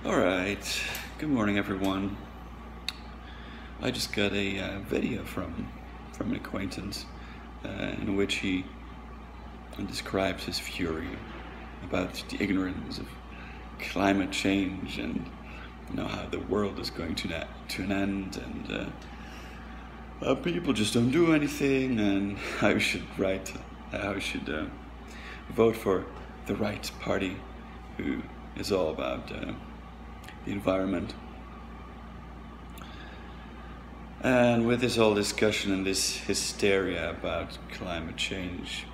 Alright, good morning everyone. I just got a video from an acquaintance in which he describes his fury about the ignorance of climate change and how the world is going to an end, and how people just don't do anything, and how you should vote for the right party who is all about the environment. And with this whole discussion and this hysteria about climate change,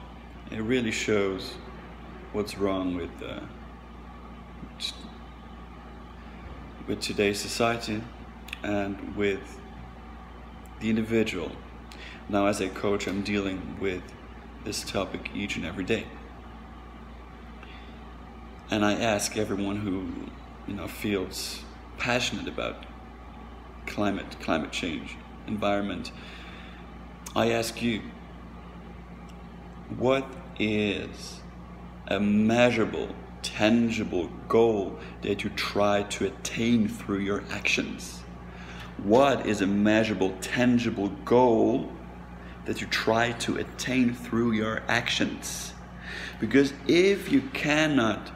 it really shows what's wrong with today's society and with the individual. Now, as a coach, I'm dealing with this topic each and every day, and I ask everyone who feels passionate about climate change, environment, I ask you, what is a measurable, tangible goal that you try to attain through your actions? What is a measurable, tangible goal that you try to attain through your actions? Because if you cannot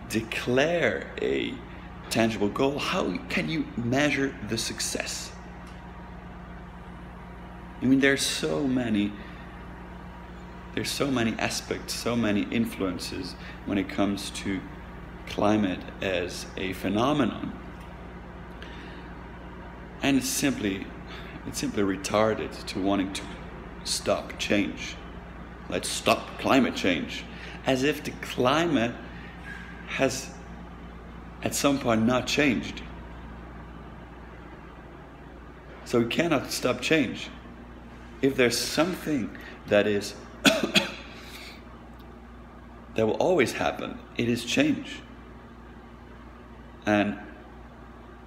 declare a tangible goal, how can you measure the success? I mean, there's so many aspects, so many influences when it comes to climate as a phenomenon, and it's simply retarded to wanting to stop change. Let's stop climate change, as if the climate has at some point not changed. So we cannot stop change. If there's something that is that will always happen, it is change. And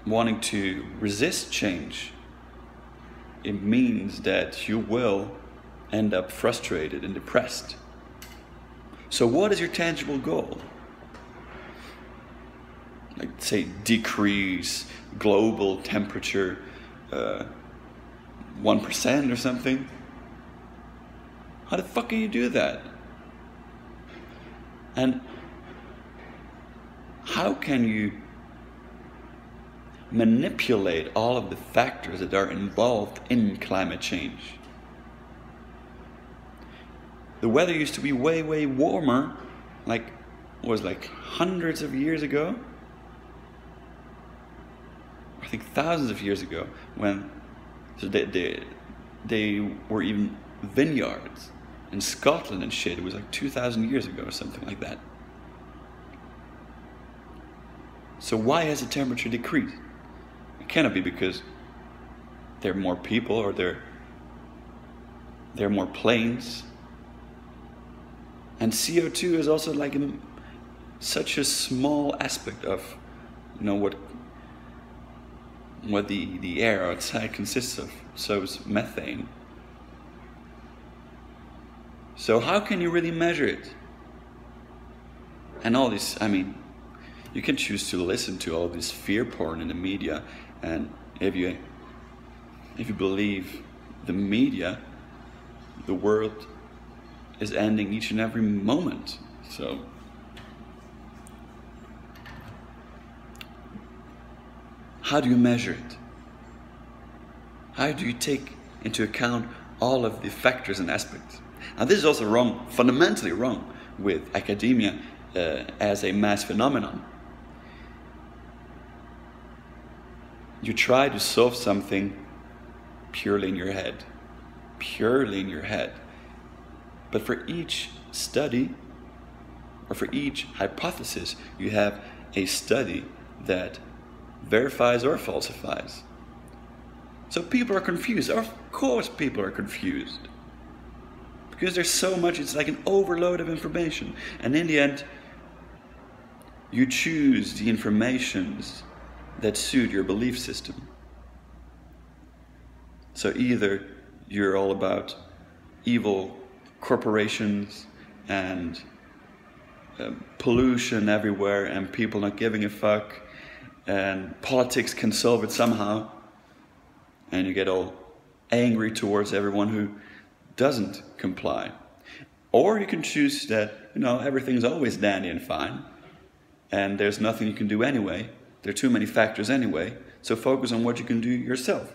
wanting to resist change, it means that you will end up frustrated and depressed. So what is your tangible goal? Like, say, decrease global temperature 1% or something? How the fuck can you do that? And how can you manipulate all of the factors that are involved in climate change? The weather used to be way, way warmer, like hundreds of years ago. I think thousands of years ago, when they were even vineyards in Scotland and shit. It was like 2,000 years ago or something like that. So why has the temperature decreased? It cannot be because there are more people or there are more planes. And CO2 is also like such a small aspect of what the air outside consists of. So is methane. So how can you really measure it? And all this, I mean, you can choose to listen to all this fear porn in the media, and if you believe the media, the world is ending each and every moment. So how do you measure it? How do you take into account all of the factors and aspects? Now, this is also wrong, fundamentally wrong, with academia as a mass phenomenon. You try to solve something purely in your head. But for each study, or for each hypothesis, you have a study that verifies or falsifies. So people are confused. Of course people are confused. Because there's so much, it's like an overload of information. And in the end, you choose the informations that suit your belief system. So either you're all about evil corporations and pollution everywhere and people not giving a fuck and politics can solve it somehow, and you get all angry towards everyone who doesn't comply. Or you can choose that, everything's always dandy and fine, and there's nothing you can do anyway. There are too many factors anyway, so focus on what you can do yourself.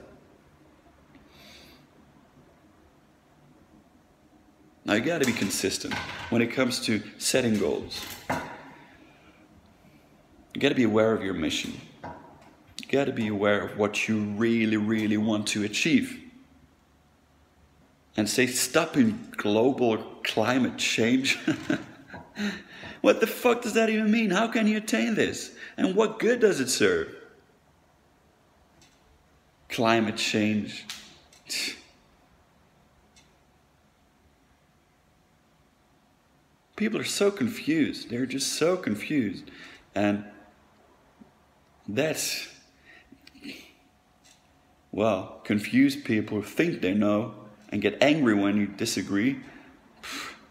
Now you got to be consistent when it comes to setting goals. You got to be aware of your mission. You got to be aware of what you really, really want to achieve. And say, stopping global climate change? What the fuck does that even mean? How can you attain this? And what good does it serve? Climate change. People are so confused. They're just so confused. And that's, confused people who think they know and get angry when you disagree.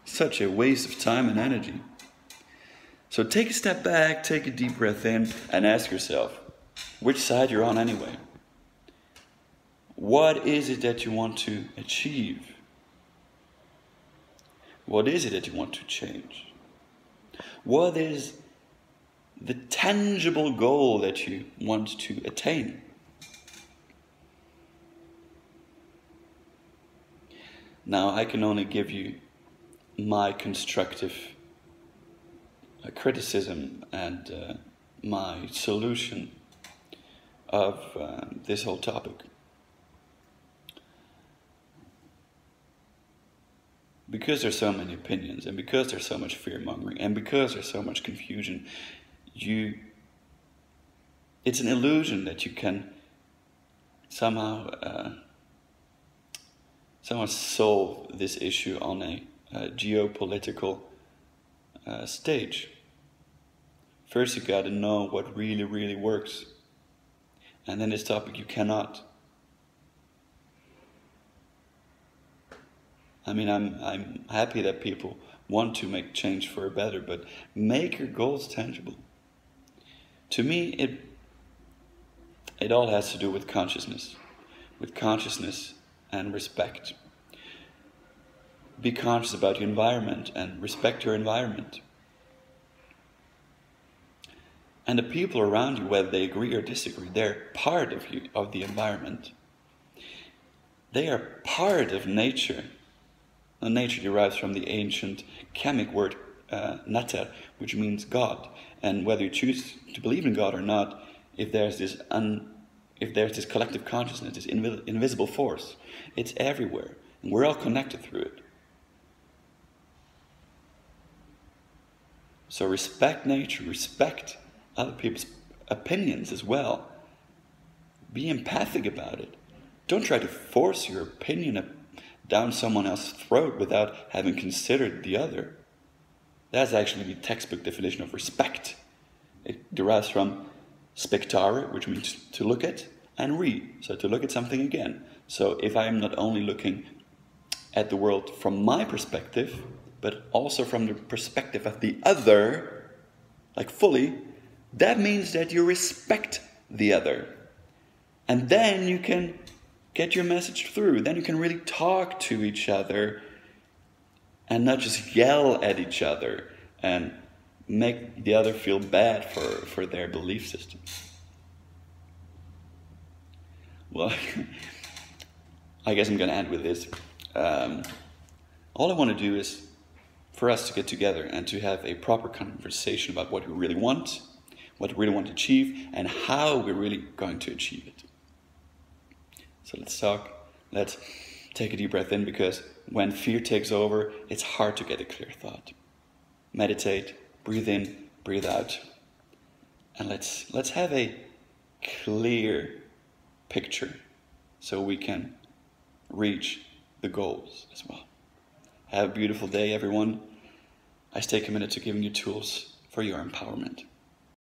Such a waste of time and energy. So take a step back, take a deep breath in, and ask yourself, which side you're on anyway? What is it that you want to achieve? What is it that you want to change? What is the tangible goal that you want to attain? Now, I can only give you my constructive criticism and my solution of this whole topic. Because there's so many opinions, and because there's so much fear-mongering, and because there's so much confusion, it's an illusion that you can somehow solve this issue on a geopolitical stage. First, you got to know what really, really works, and then this topic you cannot. I mean, I'm happy that people want to make change for a better, but make your goals tangible. To me, it all has to do with consciousness and respect. Be conscious about your environment and respect your environment. And the people around you, whether they agree or disagree, they're part of you, of the environment. They are part of nature. Now, nature derives from the ancient Chamic word nater, which means God. And whether you choose to believe in God or not, if there's this collective consciousness, this invisible force, it's everywhere, and we're all connected through it. So respect nature, respect other people's opinions as well. Be empathic about it. Don't try to force your opinion down someone else's throat without having considered the other. That's actually the textbook definition of respect. It derives from spectare, which means to look at, and re, so to look at something again. So if I am not only looking at the world from my perspective, but also from the perspective of the other, like fully, that means that you respect the other. And then you can get your message through. Then you can really talk to each other and not just yell at each other and make the other feel bad for their belief system. Well, I guess I'm going to end with this. All I want to do is for us to get together and to have a proper conversation about what we really want, what we really want to achieve, and how we're really going to achieve it. So let's talk. Let's take a deep breath in, because when fear takes over, it's hard to get a clear thought. Meditate, breathe in, breathe out. And let's have a clear picture so we can reach the goals as well. Have a beautiful day, everyone. I take a minute to giving you tools for your empowerment.